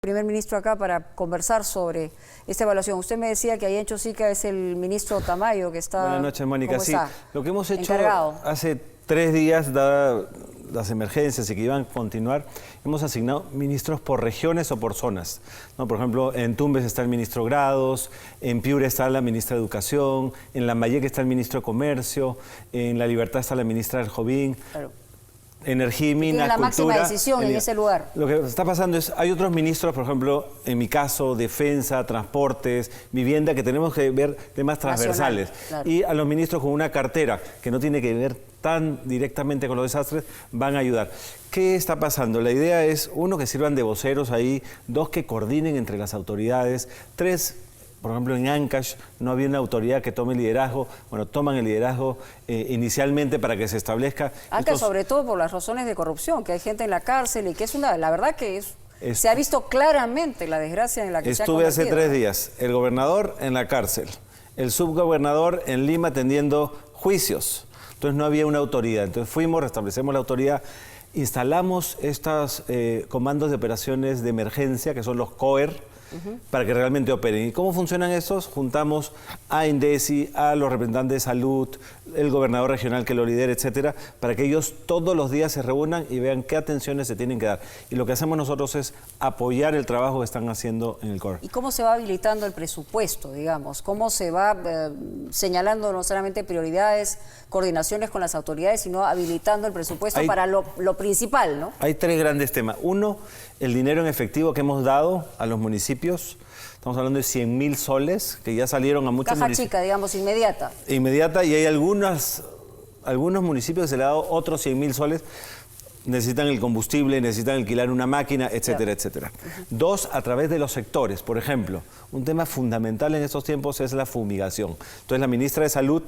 primer ministro acá para conversar sobre esta evaluación. Usted me decía que ahí en Chosica es el ministro Tamayo que está... Buenas noches, Mónica. Sí, lo que hemos hecho hace 3 días, dadas las emergencias y que iban a continuar, hemos asignado ministros por regiones o por zonas, ¿no? Por ejemplo, en Tumbes está el ministro Grados, en Piura está la ministra de Educación, en Lambayeque está el ministro de Comercio, en La Libertad está la ministra del Jovín. Claro. Energía y Minas, Tiene la Cultura, máxima decisión en ese lugar. Lo que está pasando es, hay otros ministros, por ejemplo, en mi caso, Defensa, Transportes, Vivienda, que tenemos que ver temas transversales. Claro. Y a los ministros con una cartera que no tiene que ver tan directamente con los desastres, van a ayudar. ¿Qué está pasando? La idea es, 1, que sirvan de voceros ahí, 2, que coordinen entre las autoridades, 3, por ejemplo, en Ancash no había una autoridad que tome el liderazgo. Bueno, toman el liderazgo inicialmente para que se establezca. Ancash, sobre todo por las razones de corrupción, que hay gente en la cárcel y que es una... La verdad que se ha visto claramente la desgracia en la que se ha convertido. Estuve hace 3 días, el gobernador en la cárcel, el subgobernador en Lima atendiendo juicios. Entonces no había una autoridad. Entonces fuimos, restablecemos la autoridad, instalamos estos comandos de operaciones de emergencia, que son los COER, para que realmente operen. ¿Y cómo funcionan estos? Juntamos a INDECI, a los representantes de salud, el gobernador regional que lo lidera, etcétera, para que ellos todos los días se reúnan y vean qué atenciones se tienen que dar. Y lo que hacemos nosotros es apoyar el trabajo que están haciendo en el COER. ¿Y cómo se va habilitando el presupuesto, digamos? ¿Cómo se va señalando no solamente prioridades, coordinaciones con las autoridades, sino habilitando el presupuesto para lo principal, ¿no? Hay 3 grandes temas. 1, el dinero en efectivo que hemos dado a los municipios. Estamos hablando de 100.000 soles que ya salieron a muchos municipios. Caja chica, digamos, inmediata. Inmediata, y hay algunos municipios que se le ha dado otros 100.000 soles. Necesitan el combustible, necesitan alquilar una máquina, etcétera, etcétera. 2, a través de los sectores. Por ejemplo, un tema fundamental en estos tiempos es la fumigación. Entonces, la ministra de Salud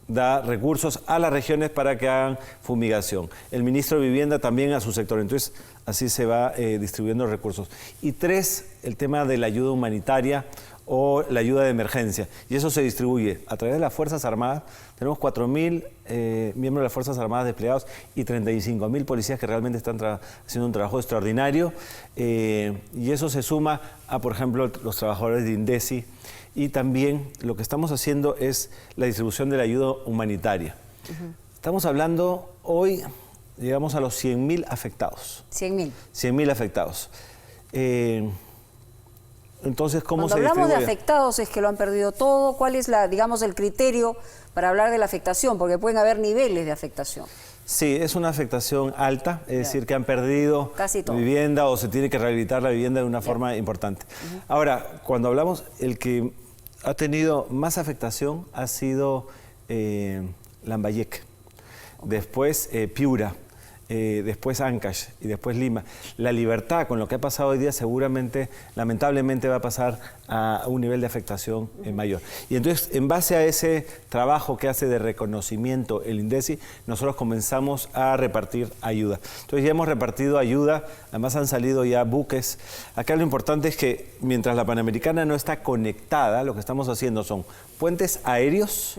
da recursos a las regiones para que hagan fumigación. El ministro de Vivienda también a su sector. Entonces, así se va distribuyendo recursos. Y 3, el tema de la ayuda humanitaria o la ayuda de emergencia. Y eso se distribuye a través de las Fuerzas Armadas. Tenemos 4.000 miembros de las Fuerzas Armadas desplegados y 35.000 policías que realmente están haciendo un trabajo extraordinario. Y eso se suma a, por ejemplo, los trabajadores de INDECI. Y también lo que estamos haciendo es la distribución de la ayuda humanitaria. Estamos hablando hoy, llegamos a los 100.000 afectados. 100.000. 100.000 afectados. Entonces, ¿cómo se distribuye? Cuando hablamos de afectados, ¿es que lo han perdido todo? ¿Cuál es digamos, el criterio para hablar de la afectación? Porque pueden haber niveles de afectación. Sí, es una afectación alta, es decir, que han perdido vivienda o se tiene que rehabilitar la vivienda de una forma importante. Ahora, cuando hablamos, el que ha tenido más afectación ha sido Lambayeque, después Piura, después Ancash y después Lima. La Libertad, con lo que ha pasado hoy día, seguramente, lamentablemente, va a pasar a un nivel de afectación mayor. Y entonces, en base a ese trabajo que hace de reconocimiento el INDECI, nosotros comenzamos a repartir ayuda. Entonces, ya hemos repartido ayuda, además han salido ya buques. Acá lo importante es que, mientras la Panamericana no está conectada, lo que estamos haciendo son puentes aéreos,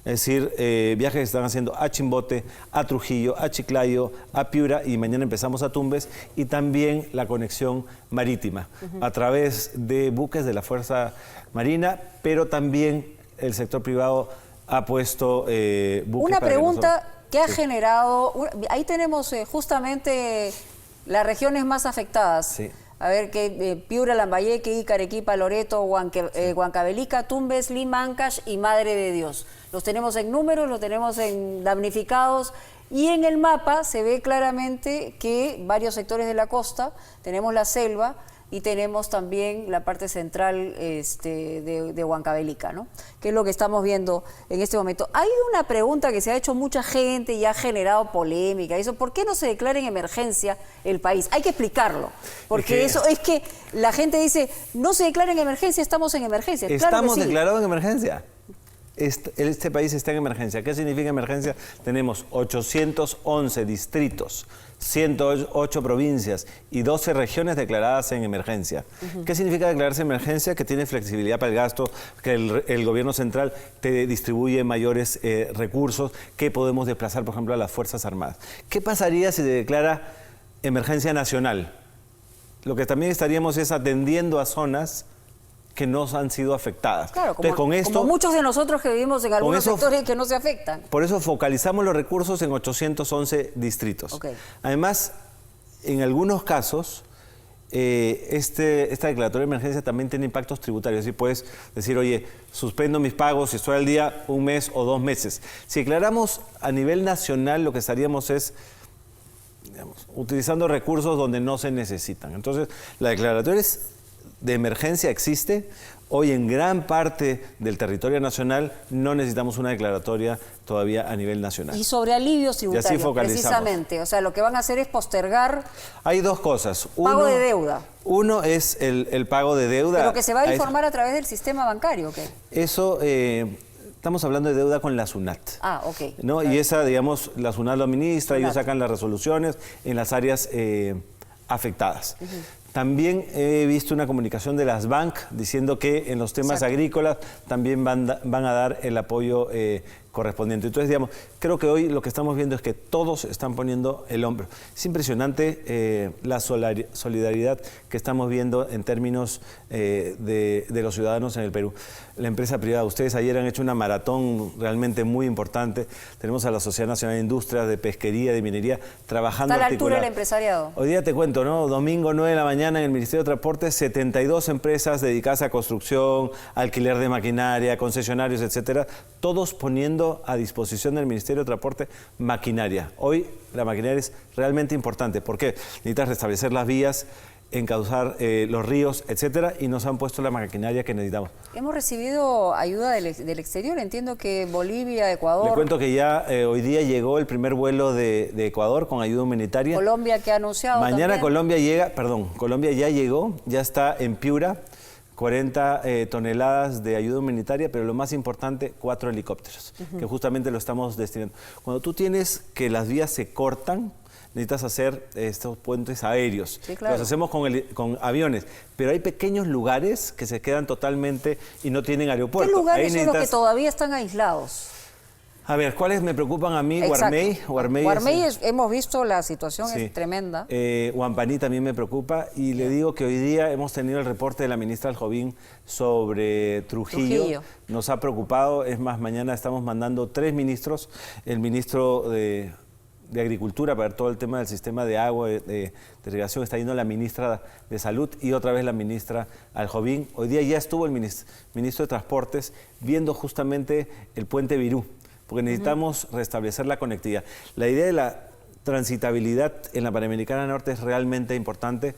es decir, viajes que están haciendo a Chimbote, a Trujillo, a Chiclayo, a Piura, y mañana empezamos a Tumbes, y también la conexión marítima a través de buques de la Fuerza Marina, pero también el sector privado ha puesto buques. Una pregunta que ha generado, ahí tenemos justamente las regiones más afectadas. Sí. A ver, que Piura, Lambayeque, Ica, Arequipa, Loreto, Huancavelica, Tumbes, Lima, Ancash y Madre de Dios. Los tenemos en números, los tenemos en damnificados, y en el mapa se ve claramente que varios sectores de la costa, tenemos la selva y tenemos también la parte central de Huancavelica, ¿no? Que es lo que estamos viendo en este momento. Hay una pregunta que se ha hecho mucha gente y ha generado polémica. Eso, ¿por qué no se declara en emergencia el país? Hay que explicarlo, porque eso es que la gente dice, no se declara en emergencia, estamos en emergencia. Estamos declarados en emergencia. Este país está en emergencia. ¿Qué significa emergencia? Tenemos 811 distritos, 108 provincias y 12 regiones declaradas en emergencia. ¿Qué significa declararse en emergencia? Que tiene flexibilidad para el gasto, que el gobierno central te distribuye mayores recursos, que podemos desplazar, por ejemplo, a las Fuerzas Armadas. ¿Qué pasaría si se declara emergencia nacional? lo que también estaríamos es atendiendo a zonas que no han sido afectadas. Claro, como, entonces, con esto, como muchos de nosotros que vivimos en algunos sectores que no se afectan. Por eso focalizamos los recursos en 811 distritos. Okay. Además, en algunos casos, esta declaratoria de emergencia también tiene impactos tributarios. Así puedes decir, oye, suspendo mis pagos si estoy al día 1 mes o 2 meses. Si declaramos a nivel nacional, lo que estaríamos es, digamos, utilizando recursos donde no se necesitan. Entonces, la declaratoria de emergencia existe. Hoy en gran parte del territorio nacional no necesitamos una declaratoria todavía a nivel nacional. Y sobre alivios tributarios, precisamente. O sea, lo que van a hacer es postergar... Hay dos cosas. Pago de deuda. Uno es el pago de deuda. Pero que se va a informar a través del sistema bancario, ¿ok? Eso... Estamos hablando de deuda con la SUNAT. Ah, ok. ¿No? Y esa, digamos, la SUNAT lo administra, ellos sacan las resoluciones en las áreas afectadas. También he visto una comunicación de las BANC diciendo que en los temas agrícolas también van a dar el apoyo correspondiente. Entonces, digamos, creo que hoy lo que estamos viendo es que todos están poniendo el hombro. Es impresionante la solidaridad que estamos viendo en términos de los ciudadanos en el Perú. La empresa privada, ustedes ayer han hecho una maratón realmente muy importante. Tenemos a la Sociedad Nacional de Industrias, de Pesquería, de Minería, trabajando ¿Está a la altura del empresariado? Hoy día te cuento, ¿no? Domingo 9 de la mañana en el Ministerio de Transporte, 72 empresas dedicadas a construcción, alquiler de maquinaria, concesionarios, etcétera, todos poniendo a disposición del Ministerio de Transporte maquinaria. Hoy la maquinaria es realmente importante. ¿Por qué? Necesitas restablecer las vías, encauzar los ríos, etcétera, y nos han puesto la maquinaria que necesitamos. Hemos recibido ayuda del exterior, entiendo que Bolivia, Ecuador... Le cuento que ya hoy día llegó el primer vuelo de Ecuador con ayuda humanitaria. Colombia, que ha anunciado mañana también. Colombia ya llegó, ya está en Piura, 40 toneladas de ayuda humanitaria, pero lo más importante, 4 helicópteros, que justamente lo estamos destinando. Cuando tú tienes que las vías se cortan, necesitas hacer estos puentes aéreos. Sí, claro. Los hacemos con aviones, pero hay pequeños lugares que se quedan totalmente y no tienen aeropuerto. ¿Qué lugares son los que todavía están aislados? A ver, ¿cuáles me preocupan a mí? Guarmey. Hemos visto la situación, es tremenda. Huampaní también me preocupa y le digo que hoy día hemos tenido el reporte de la ministra Aljovín sobre Trujillo. Nos ha preocupado, es más, mañana estamos mandando 3 ministros, el ministro de Agricultura para todo el tema del sistema de agua, de irrigación, está yendo la ministra de Salud y otra vez la ministra Aljovín. Hoy día ya estuvo el ministro de Transportes viendo justamente el puente Virú, porque necesitamos restablecer la conectividad. La idea de la transitabilidad en la Panamericana Norte es realmente importante.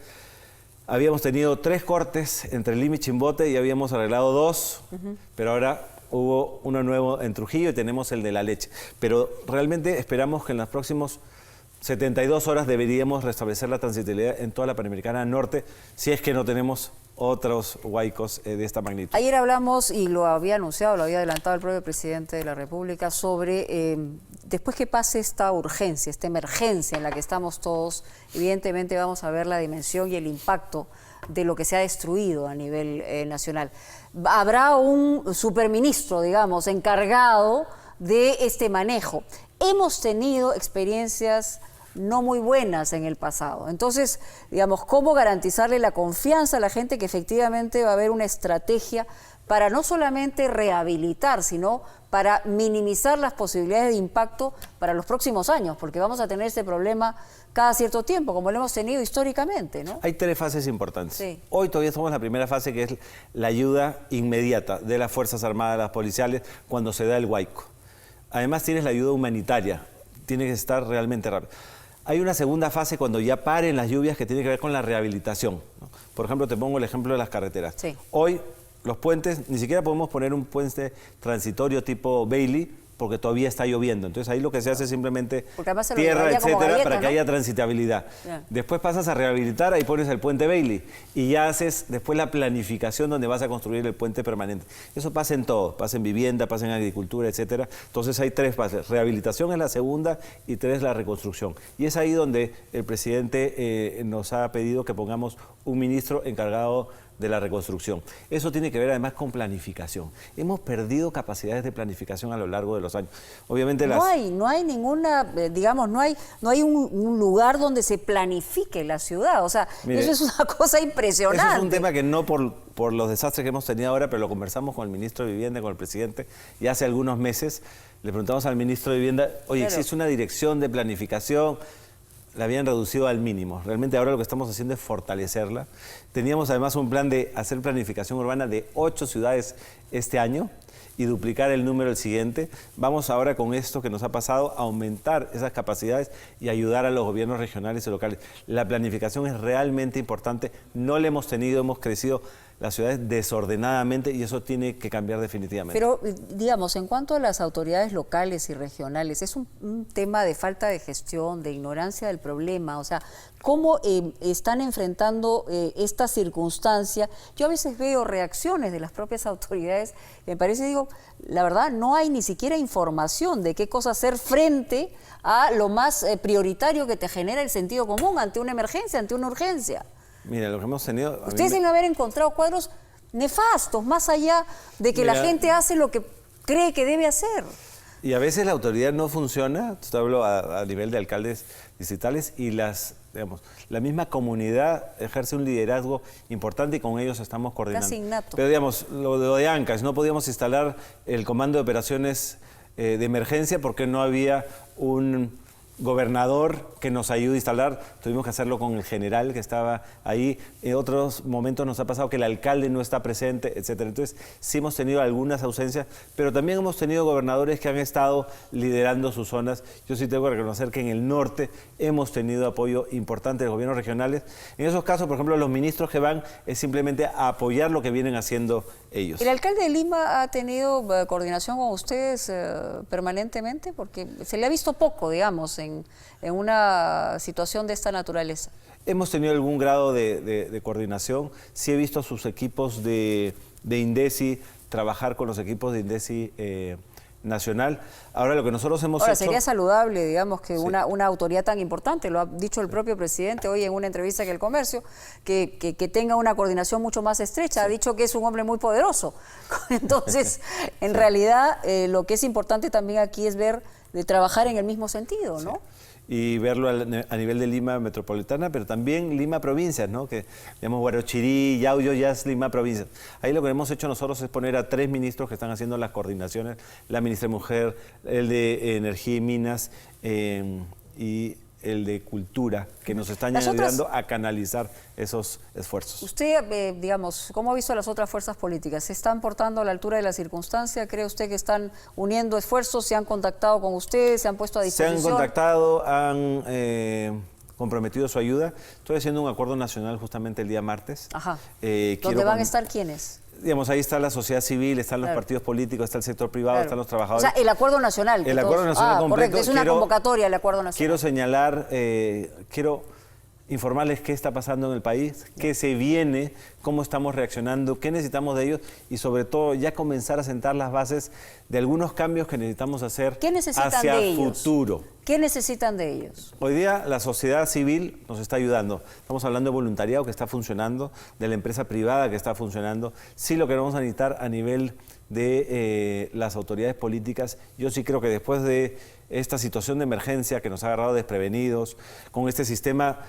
Habíamos tenido 3 cortes entre Lima y Chimbote y habíamos arreglado 2, pero ahora hubo uno nuevo en Trujillo y tenemos el de La Leche. Pero realmente esperamos que en las próximas 72 horas deberíamos restablecer la transitabilidad en toda la Panamericana Norte, si es que no tenemos otros huaicos de esta magnitud. Ayer hablamos, y lo había anunciado, lo había adelantado el propio presidente de la República, sobre después que pase esta urgencia, esta emergencia en la que estamos todos, evidentemente vamos a ver la dimensión y el impacto de lo que se ha destruido a nivel nacional. Habrá un superministro, digamos, encargado de este manejo. Hemos tenido experiencias no muy buenas en el pasado. Entonces, digamos, ¿cómo garantizarle la confianza a la gente que efectivamente va a haber una estrategia para no solamente rehabilitar, sino para minimizar las posibilidades de impacto para los próximos años? Porque vamos a tener este problema cada cierto tiempo, como lo hemos tenido históricamente, ¿no? Hay 3 fases importantes. Sí. Hoy todavía somos la primera fase, que es la ayuda inmediata de las Fuerzas Armadas, las policiales, cuando se da el huaico. Además tienes la ayuda humanitaria, tiene que estar realmente rápido. Hay una segunda fase cuando ya paren las lluvias, que tiene que ver con la rehabilitación, ¿no? Por ejemplo, te pongo el ejemplo de las carreteras. Sí. Hoy los puentes, ni siquiera podemos poner un puente transitorio tipo Bailey, porque todavía está lloviendo. Entonces ahí lo que se hace es simplemente tierra, etcétera, para que haya transitabilidad. Yeah. Después pasas a rehabilitar, ahí pones el puente Bailey y ya haces después la planificación donde vas a construir el puente permanente. Eso pasa en todo, pasa en vivienda, pasa en agricultura, etcétera. Entonces hay 3 fases. Rehabilitación es la segunda y 3 la reconstrucción. Y es ahí donde el presidente nos ha pedido que pongamos un ministro encargado de la reconstrucción. Eso tiene que ver además con planificación. Hemos perdido capacidades de planificación a lo largo de los años. Obviamente no hay ninguna, digamos, no hay un lugar donde se planifique la ciudad. O sea, mire, eso es una cosa impresionante. Eso es un tema que no por los desastres que hemos tenido ahora, pero lo conversamos con el ministro de Vivienda, con el presidente, y hace algunos meses le preguntamos al ministro de Vivienda, oye, ¿existe una dirección de planificación? La habían reducido al mínimo. Realmente ahora lo que estamos haciendo es fortalecerla. Teníamos además un plan de hacer planificación urbana de 8 ciudades este año y duplicar el número el siguiente. Vamos ahora con esto que nos ha pasado a aumentar esas capacidades y ayudar a los gobiernos regionales y locales. La planificación es realmente importante. No la hemos tenido, hemos crecido las ciudades desordenadamente y eso tiene que cambiar definitivamente. Pero, digamos, en cuanto a las autoridades locales y regionales, es un tema de falta de gestión, de ignorancia del problema. O sea, ¿cómo están enfrentando esta circunstancia? Yo a veces veo reacciones de las propias autoridades y me parece, digo, la verdad, no hay ni siquiera información de qué cosa hacer frente a lo más prioritario que te genera el sentido común ante una emergencia, ante una urgencia. Mira, lo que hemos tenido... Ustedes deben haber encontrado cuadros nefastos, más allá de que la gente hace lo que cree que debe hacer. Y a veces la autoridad no funciona, te hablo a nivel de alcaldes distritales, y la misma comunidad ejerce un liderazgo importante y con ellos estamos coordinando. Casi innato. Pero digamos, lo de Ancash, no podíamos instalar el comando de operaciones de emergencia porque no había un gobernador que nos ayude a instalar, tuvimos que hacerlo con el general que estaba ahí. En otros momentos nos ha pasado que el alcalde no está presente, etcétera. Entonces sí hemos tenido algunas ausencias, pero también hemos tenido gobernadores que han estado liderando sus zonas. Yo sí tengo que reconocer que en el norte hemos tenido apoyo importante de gobiernos regionales. En esos casos, por ejemplo, los ministros que van es simplemente a apoyar lo que vienen haciendo ellos. ¿El alcalde de Lima ha tenido coordinación con ustedes permanentemente? Porque se le ha visto poco, digamos, en una situación de esta naturaleza. Hemos tenido algún grado de coordinación. Sí he visto a sus equipos de INDECI trabajar con los equipos de INDECI nacional. Ahora lo que nosotros hemos hecho... sería saludable, digamos, que una autoridad tan importante, lo ha dicho el propio presidente hoy en una entrevista en El Comercio, que tenga una coordinación mucho más estrecha. Ha dicho que es un hombre muy poderoso. Entonces, en realidad, lo que es importante también aquí es ver de trabajar en el mismo sentido, ¿no? Y verlo a nivel de Lima metropolitana, pero también Lima provincia, ¿no? Que digamos Huarochirí, Yauyos, ya es Lima provincia. Ahí lo que hemos hecho nosotros es poner a 3 ministros que están haciendo las coordinaciones, la ministra de Mujer, el de Energía y Minas y el de Cultura, que nos están ayudando a canalizar esos esfuerzos. Usted, digamos, ¿cómo ha visto a las otras fuerzas políticas? ¿Se están portando a la altura de la circunstancia? ¿Cree usted que están uniendo esfuerzos? ¿Se han contactado con ustedes? ¿Se han puesto a disposición? Se han contactado, han comprometido su ayuda. Estoy haciendo un acuerdo nacional justamente el día martes. Ajá. ¿Dónde van a estar quiénes? Digamos, ahí está la sociedad civil, están los partidos políticos, está el sector privado, están los trabajadores. O sea, el acuerdo nacional. El acuerdo nacional completo. Correcto, es una convocatoria el acuerdo nacional. Quiero señalar, quiero informarles qué está pasando en el país, qué se viene, cómo estamos reaccionando, qué necesitamos de ellos y sobre todo ya comenzar a sentar las bases de algunos cambios que necesitamos hacer hacia el futuro. ¿Qué necesitan de ellos? Hoy día la sociedad civil nos está ayudando. Estamos hablando de voluntariado que está funcionando, de la empresa privada que está funcionando. Sí, lo que vamos a necesitar a nivel de las autoridades políticas, yo sí creo que después de esta situación de emergencia que nos ha agarrado desprevenidos, con este sistema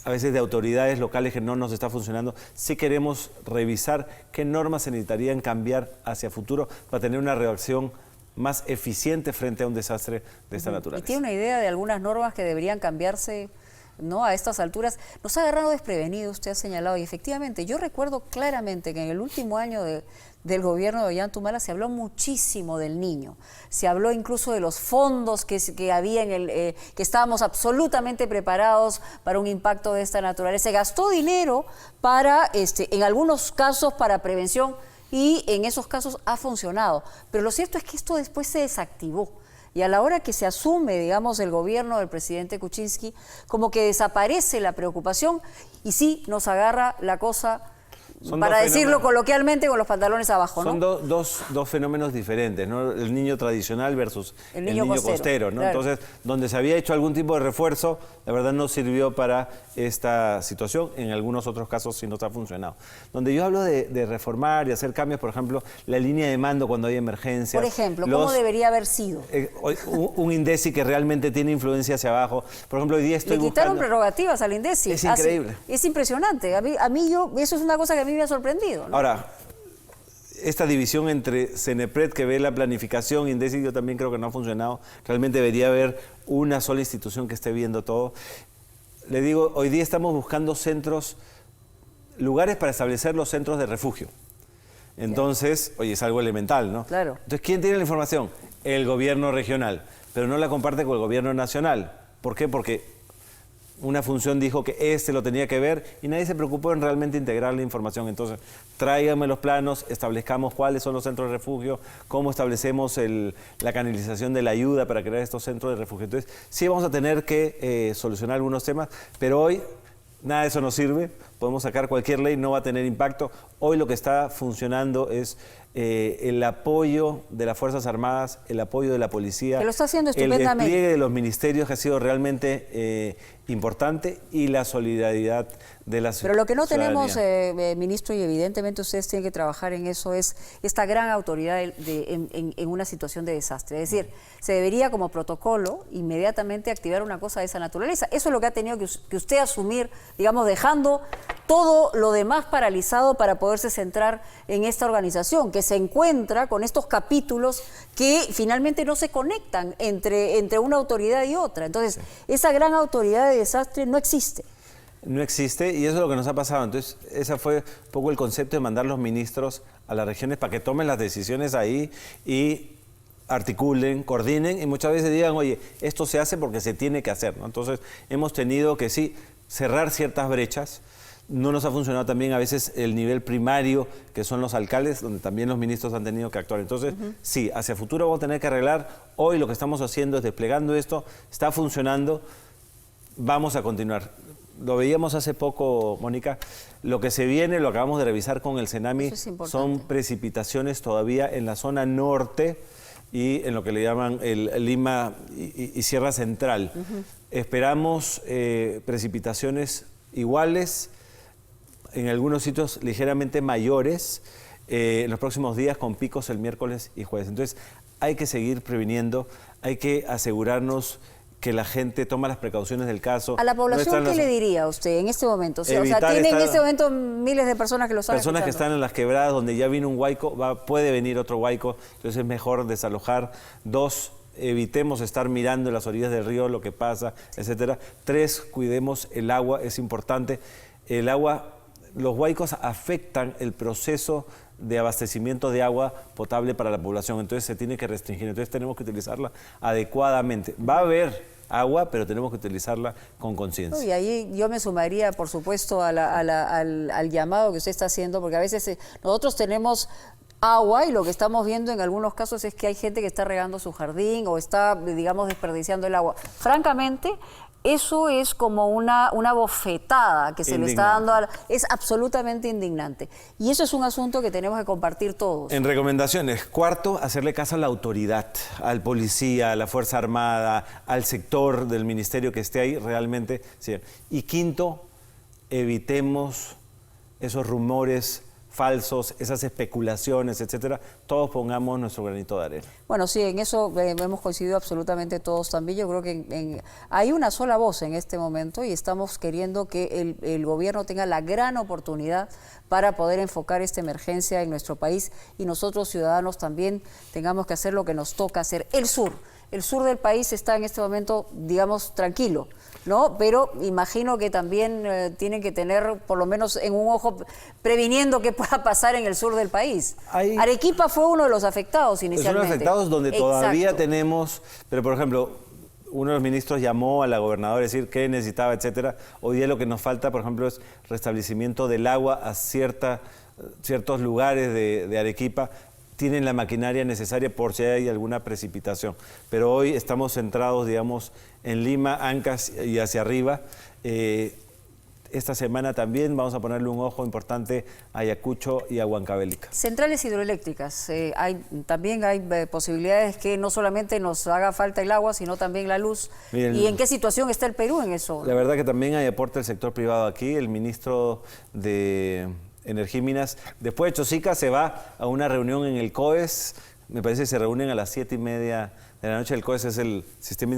a veces de autoridades locales que no nos está funcionando, sí queremos revisar qué normas se necesitarían cambiar hacia futuro para tener una reacción más eficiente frente a un desastre de esta naturaleza. ¿Y tiene una idea de algunas normas que deberían cambiarse, ¿no?, a estas alturas? Nos ha agarrado desprevenido, usted ha señalado, y efectivamente, yo recuerdo claramente que en el último año del gobierno de Ollanta se habló muchísimo del niño, se habló incluso de los fondos que había que estábamos absolutamente preparados para un impacto de esta naturaleza. Se gastó dinero para, en algunos casos, para prevención, y en esos casos ha funcionado. Pero lo cierto es que esto después se desactivó. Y a la hora que se asume, digamos, el gobierno del presidente Kuczynski, como que desaparece la preocupación y sí nos agarra la cosa Para decirlo coloquialmente, con los pantalones abajo, ¿no? Son dos fenómenos diferentes, ¿no? El niño tradicional versus el niño costero, ¿no? Claro. Entonces, donde se había hecho algún tipo de refuerzo, la verdad no sirvió para esta situación. En algunos otros casos sí nos ha funcionado. Donde yo hablo de reformar y hacer cambios, por ejemplo, la línea de mando cuando hay emergencias. Por ejemplo, ¿cómo debería haber sido? Un INDECI que realmente tiene influencia hacia abajo. Por ejemplo, hoy día estoy buscando... Le quitaron prerrogativas al INDECI. Es increíble. Es impresionante. Eso es una cosa que a mí me ha sorprendido, ¿no? Ahora, esta división entre CENEPRED, que ve la planificación, INDECI, yo también creo que no ha funcionado. Realmente debería haber una sola institución que esté viendo todo. Le digo, hoy día estamos buscando lugares para establecer los centros de refugio. Entonces, oye, es algo elemental, ¿no? Claro. Entonces, ¿quién tiene la información? El gobierno regional, pero no la comparte con el gobierno nacional. ¿Por qué? Porque una función dijo que lo tenía que ver y nadie se preocupó en realmente integrar la información. Entonces, tráiganme los planos, establezcamos cuáles son los centros de refugio, cómo establecemos la canalización de la ayuda para crear estos centros de refugio. Entonces, sí vamos a tener que solucionar algunos temas, pero hoy nada de eso nos sirve. Podemos sacar cualquier ley, no va a tener impacto. Hoy lo que está funcionando es el apoyo de las Fuerzas Armadas, el apoyo de la policía. Que lo está haciendo estupendamente. El despliegue de los ministerios que ha sido realmente importante y la solidaridad de la ciudadanía. Pero lo que no tenemos, ministro, y evidentemente ustedes tienen que trabajar en eso, es esta gran autoridad en una situación de desastre. Es decir, se debería como protocolo inmediatamente activar una cosa de esa naturaleza. Eso es lo que ha tenido que usted asumir, digamos, dejando todo lo demás paralizado para poderse centrar en esta organización, que se encuentra con estos capítulos que finalmente no se conectan entre una autoridad y otra. Entonces, esa gran autoridad de desastre no existe. No existe y eso es lo que nos ha pasado. Entonces, ese fue un poco el concepto de mandar los ministros a las regiones para que tomen las decisiones ahí y articulen, coordinen y muchas veces digan, oye, esto se hace porque se tiene que hacer, ¿no? Entonces, hemos tenido que sí cerrar ciertas brechas. No nos ha funcionado también a veces el nivel primario, que son los alcaldes, donde también los ministros han tenido que actuar. Entonces, sí, hacia futuro vamos a tener que arreglar. Hoy lo que estamos haciendo es desplegando esto, está funcionando, vamos a continuar. Lo veíamos hace poco, Mónica, lo que se viene, lo acabamos de revisar con el CENAMI, son precipitaciones todavía en la zona norte y en lo que le llaman el Lima y Sierra Central. Esperamos precipitaciones iguales, en algunos sitios ligeramente mayores, en los próximos días con picos el miércoles y jueves. Entonces hay que seguir previniendo, hay que asegurarnos que la gente toma las precauciones del caso. ¿A la población qué le diría usted en este momento? O sea, tiene en este momento miles de personas que lo están Personas escuchando. Que están en las quebradas donde ya vino un huaico, puede venir otro huaico, entonces es mejor desalojar. 2, evitemos estar mirando en las orillas del río lo que pasa, etcétera. 3, cuidemos el agua, es importante. El agua, los huaicos afectan el proceso de abastecimiento de agua potable para la población, entonces se tiene que restringir, entonces tenemos que utilizarla adecuadamente. Va a haber agua, pero tenemos que utilizarla con conciencia. Y ahí yo me sumaría, por supuesto, al llamado que usted está haciendo, porque a veces nosotros tenemos agua y lo que estamos viendo en algunos casos es que hay gente que está regando su jardín o está, digamos, desperdiciando el agua. Francamente, eso es como una bofetada que se le está dando es absolutamente indignante. Y eso es un asunto que tenemos que compartir todos. En recomendaciones, 4, hacerle caso a la autoridad, al policía, a la Fuerza Armada, al sector del ministerio que esté ahí realmente. Sí. Y 5, evitemos esos rumores falsos, esas especulaciones, etcétera, todos pongamos nuestro granito de arena. Bueno, sí, en eso hemos coincidido absolutamente todos también. Yo creo que hay una sola voz en este momento y estamos queriendo que el gobierno tenga la gran oportunidad para poder enfocar esta emergencia en nuestro país y nosotros ciudadanos también tengamos que hacer lo que nos toca hacer. El sur del país está en este momento, digamos, tranquilo, ¿no? Pero imagino que también tienen que tener, por lo menos en un ojo, previniendo qué pueda pasar en el sur del país. Arequipa fue uno de los afectados inicialmente. Es uno de los afectados donde todavía tenemos, pero por ejemplo, uno de los ministros llamó a la gobernadora a decir qué necesitaba, etcétera. Hoy día lo que nos falta, por ejemplo, es restablecimiento del agua a ciertos lugares de Arequipa. Tienen la maquinaria necesaria por si hay alguna precipitación. Pero hoy estamos centrados, digamos, en Lima, Ancash y hacia arriba. esta semana también vamos a ponerle un ojo importante a Ayacucho y a Huancavelica. Centrales hidroeléctricas, también hay posibilidades que no solamente nos haga falta el agua, sino también la luz. Miren, ¿y en qué situación está el Perú en eso? La verdad que también hay aporte del sector privado aquí. El ministro de Energía y Minas, después de Chosica, se va a una reunión en el COES. Me parece que se reúnen a las 7:30 de la noche. El COES es el Sistema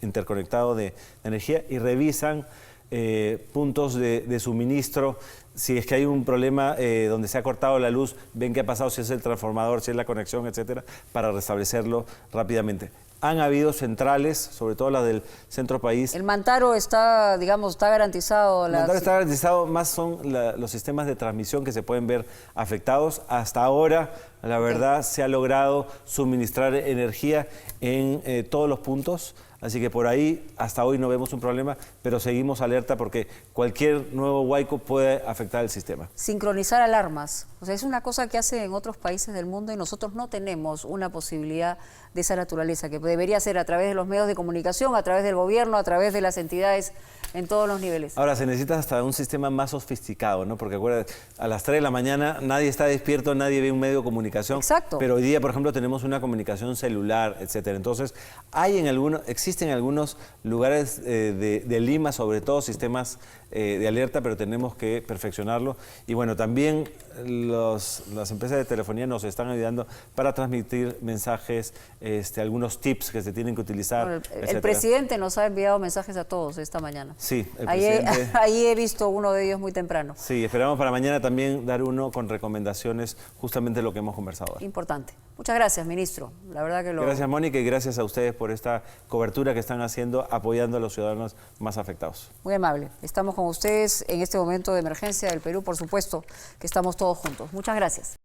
Interconectado de Energía, y revisan puntos de suministro. Si es que hay un problema donde se ha cortado la luz, ven qué ha pasado, si es el transformador, si es la conexión, etcétera, para restablecerlo rápidamente. Han habido centrales, sobre todo la del centro país. El Mantaro está, digamos, está garantizado. El Mantaro está garantizado, más son los sistemas de transmisión que se pueden ver afectados. Hasta ahora, la verdad, se ha logrado suministrar energía en todos los puntos. Así que por ahí, hasta hoy no vemos un problema, pero seguimos alerta porque cualquier nuevo huaico puede afectar el sistema. Sincronizar alarmas. O sea, es una cosa que hacen en otros países del mundo y nosotros no tenemos una posibilidad de esa naturaleza, que debería ser a través de los medios de comunicación, a través del gobierno, a través de las entidades en todos los niveles. Ahora, se necesita hasta un sistema más sofisticado, ¿no? Porque acuérdate, a las 3 de la mañana nadie está despierto, nadie ve un medio de comunicación. Exacto. Pero hoy día, por ejemplo, tenemos una comunicación celular, etcétera. Entonces, existen algunos lugares de Lima, sobre todo, sistemas de alerta, pero tenemos que perfeccionarlo. Y bueno, también las empresas de telefonía nos están ayudando para transmitir mensajes, algunos tips que se tienen que utilizar. Bueno, el presidente nos ha enviado mensajes a todos esta mañana. Sí, el presidente. Ahí he visto uno de ellos muy temprano. Sí, esperamos para mañana también dar uno con recomendaciones, justamente lo que hemos conversado ahora. Importante. Muchas gracias, ministro. La verdad que Gracias, Mónica, y gracias a ustedes por esta cobertura que están haciendo, apoyando a los ciudadanos más afectados. Muy amable. Estamos con ustedes en este momento de emergencia del Perú, por supuesto que estamos todos juntos. Muchas gracias.